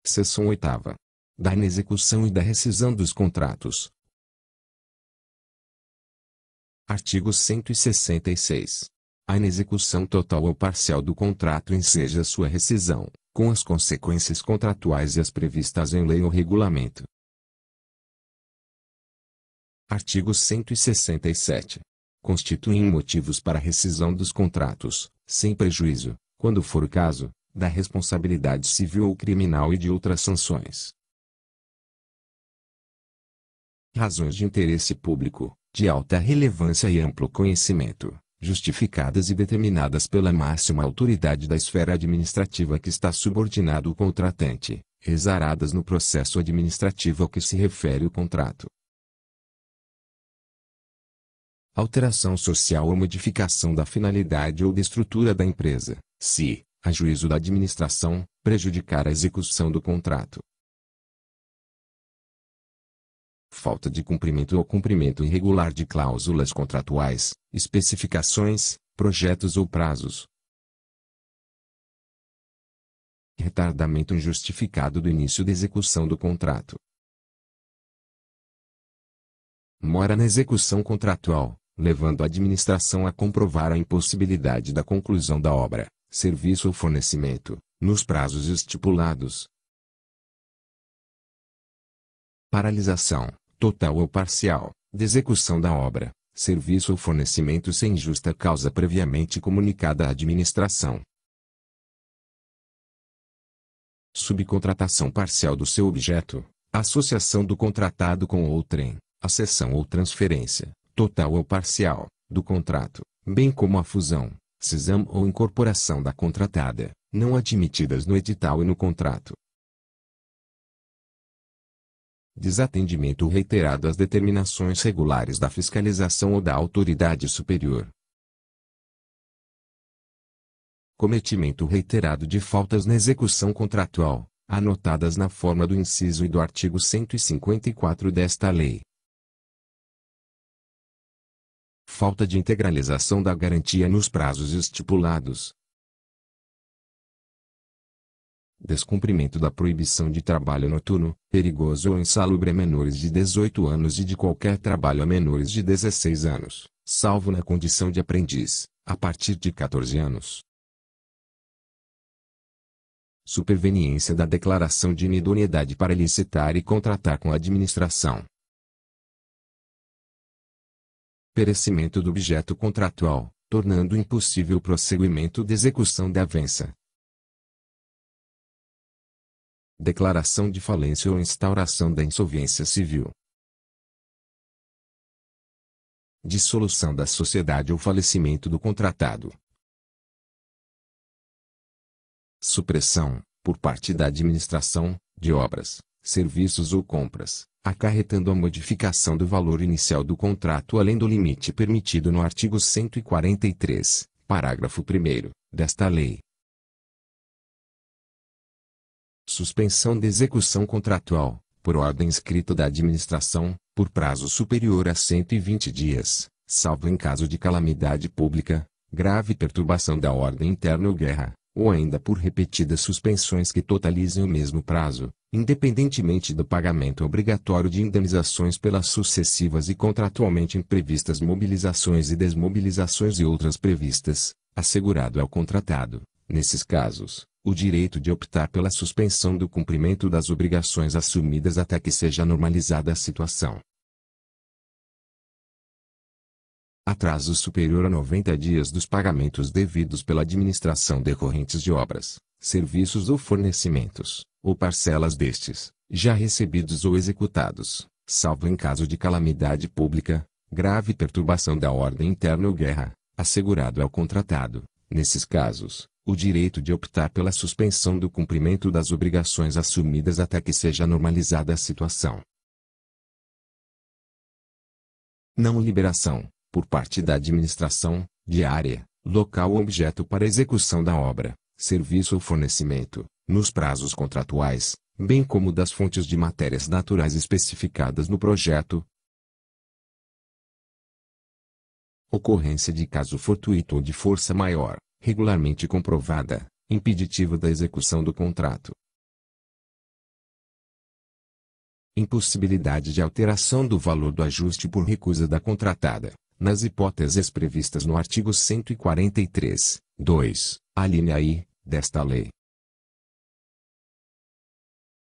Seção 8ª. Da inexecução e da rescisão dos contratos. Artigo 166. A inexecução total ou parcial do contrato enseja sua rescisão, com as consequências contratuais e as previstas em lei ou regulamento. Artigo 167. Constituem motivos para rescisão dos contratos, sem prejuízo, quando for o caso, da responsabilidade civil ou criminal e de outras sanções. Razões de interesse público, de alta relevância e amplo conhecimento, justificadas e determinadas pela máxima autoridade da esfera administrativa que está subordinado ao contratante, exaradas no processo administrativo ao que se refere o contrato. Alteração social ou modificação da finalidade ou da estrutura da empresa, se, a juízo da administração, prejudicar a execução do contrato. Falta de cumprimento ou cumprimento irregular de cláusulas contratuais, especificações, projetos ou prazos. Retardamento injustificado do início da execução do contrato. Mora na execução contratual, levando a administração a comprovar a impossibilidade da conclusão da obra, serviço ou fornecimento, nos prazos estipulados. Paralisação, total ou parcial, de execução da obra, serviço ou fornecimento sem justa causa previamente comunicada à administração. Subcontratação parcial do seu objeto, associação do contratado com outrem, a cessão ou transferência, total ou parcial, do contrato, bem como a fusão, cisão ou incorporação da contratada, não admitidas no edital e no contrato. Desatendimento reiterado às determinações regulares da fiscalização ou da autoridade superior. Cometimento reiterado de faltas na execução contratual, anotadas na forma do inciso I do artigo 154 desta lei. Falta de integralização da garantia nos prazos estipulados. Descumprimento da proibição de trabalho noturno, perigoso ou insalubre a menores de 18 anos e de qualquer trabalho a menores de 16 anos, salvo na condição de aprendiz, a partir de 14 anos. Superveniência da declaração de inidoneidade para licitar e contratar com a administração. Perecimento do objeto contratual, tornando impossível o prosseguimento da execução da avença. Declaração de falência ou instauração da insolvência civil. Dissolução da sociedade ou falecimento do contratado. Supressão, por parte da administração, de obras, serviços ou compras, acarretando a modificação do valor inicial do contrato além do limite permitido no artigo 143, parágrafo 1º, desta lei. Suspensão da execução contratual, por ordem escrita da administração, por prazo superior a 120 dias, salvo em caso de calamidade pública, grave perturbação da ordem interna ou guerra, ou ainda por repetidas suspensões que totalizem o mesmo prazo, independentemente do pagamento obrigatório de indenizações pelas sucessivas e contratualmente imprevistas mobilizações e desmobilizações e outras previstas, assegurado ao contratado, nesses casos, o direito de optar pela suspensão do cumprimento das obrigações assumidas até que seja normalizada a situação. Atraso superior a 90 dias dos pagamentos devidos pela administração decorrentes de obras, serviços ou fornecimentos, ou parcelas destes, já recebidos ou executados, salvo em caso de calamidade pública, grave perturbação da ordem interna ou guerra, assegurado ao contratado, nesses casos, o direito de optar pela suspensão do cumprimento das obrigações assumidas até que seja normalizada a situação. Não liberação, por parte da administração, de área, local ou objeto para execução da obra, serviço ou fornecimento, nos prazos contratuais, bem como das fontes de matérias naturais especificadas no projeto. Ocorrência de caso fortuito ou de força maior, regularmente comprovada, impeditivo da execução do contrato. Impossibilidade de alteração do valor do ajuste por recusa da contratada, nas hipóteses previstas no artigo 143, 2, alínea I, desta lei.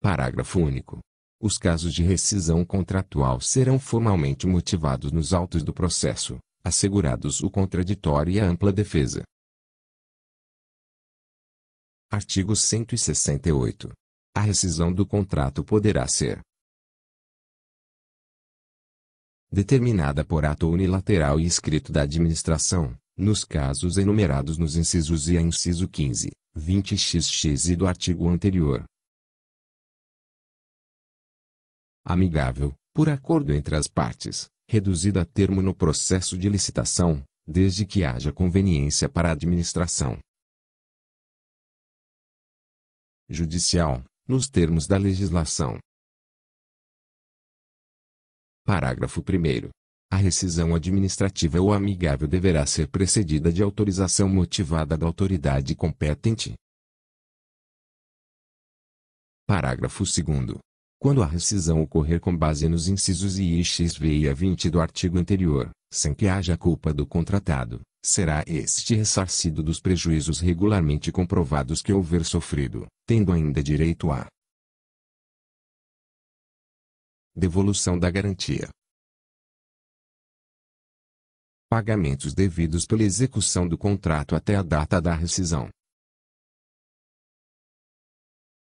Parágrafo único. Os casos de rescisão contratual serão formalmente motivados nos autos do processo, assegurados o contraditório e a ampla defesa. Artigo 168. A rescisão do contrato poderá ser determinada por ato unilateral e escrito da administração, nos casos enumerados nos incisos I a inciso 15, 20xx e do artigo anterior. Amigável, por acordo entre as partes, reduzida a termo no processo de licitação, desde que haja conveniência para a administração. Judicial, nos termos da legislação. Parágrafo 1º. A rescisão administrativa ou amigável deverá ser precedida de autorização motivada da autoridade competente. Parágrafo 2º. Quando a rescisão ocorrer com base nos incisos I e XV e a 20 do artigo anterior, sem que haja culpa do contratado, será este ressarcido dos prejuízos regularmente comprovados que houver sofrido, tendo ainda direito à devolução da garantia. Pagamentos devidos pela execução do contrato até a data da rescisão.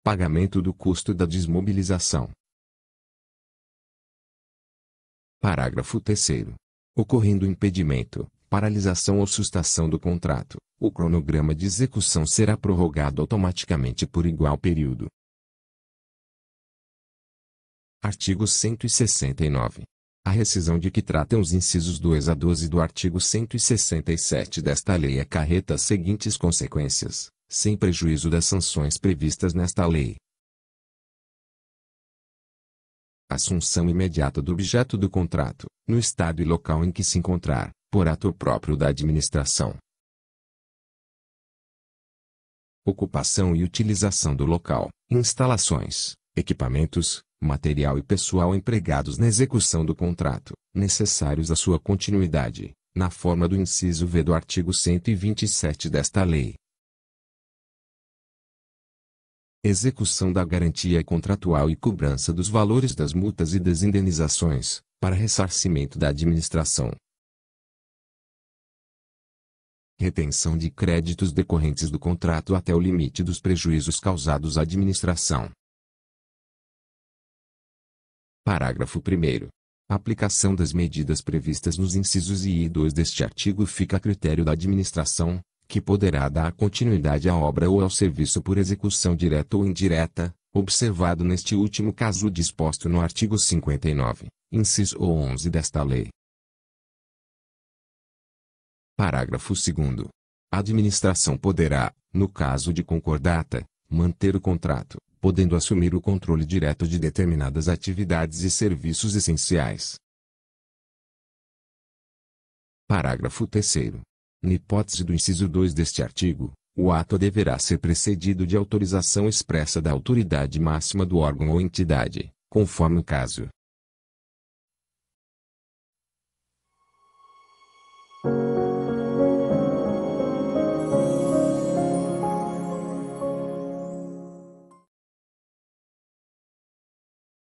Pagamento do custo da desmobilização. Parágrafo 3º. Ocorrendo impedimento, paralisação ou sustação do contrato, o cronograma de execução será prorrogado automaticamente por igual período. Artigo 169. A rescisão de que tratam os incisos 2 a 12 do artigo 167 desta lei acarreta as seguintes consequências, sem prejuízo das sanções previstas nesta lei. Assunção imediata do objeto do contrato, no estado e local em que se encontrar, por ato próprio da administração. Ocupação e utilização do local, instalações, equipamentos, material e pessoal empregados na execução do contrato, necessários à sua continuidade, na forma do inciso V do artigo 127 desta lei. Execução da garantia contratual e cobrança dos valores das multas e das indenizações, para ressarcimento da administração. Retenção de créditos decorrentes do contrato até o limite dos prejuízos causados à administração. Parágrafo 1º. A aplicação das medidas previstas nos incisos I e 2 deste artigo fica a critério da administração, que poderá dar continuidade à obra ou ao serviço por execução direta ou indireta, observado neste último caso o disposto no artigo 59, inciso 11 desta lei. Parágrafo 2º. A administração poderá, no caso de concordata, manter o contrato, podendo assumir o controle direto de determinadas atividades e serviços essenciais. Parágrafo 3º. Na hipótese do inciso 2 deste artigo, o ato deverá ser precedido de autorização expressa da autoridade máxima do órgão ou entidade, conforme o caso.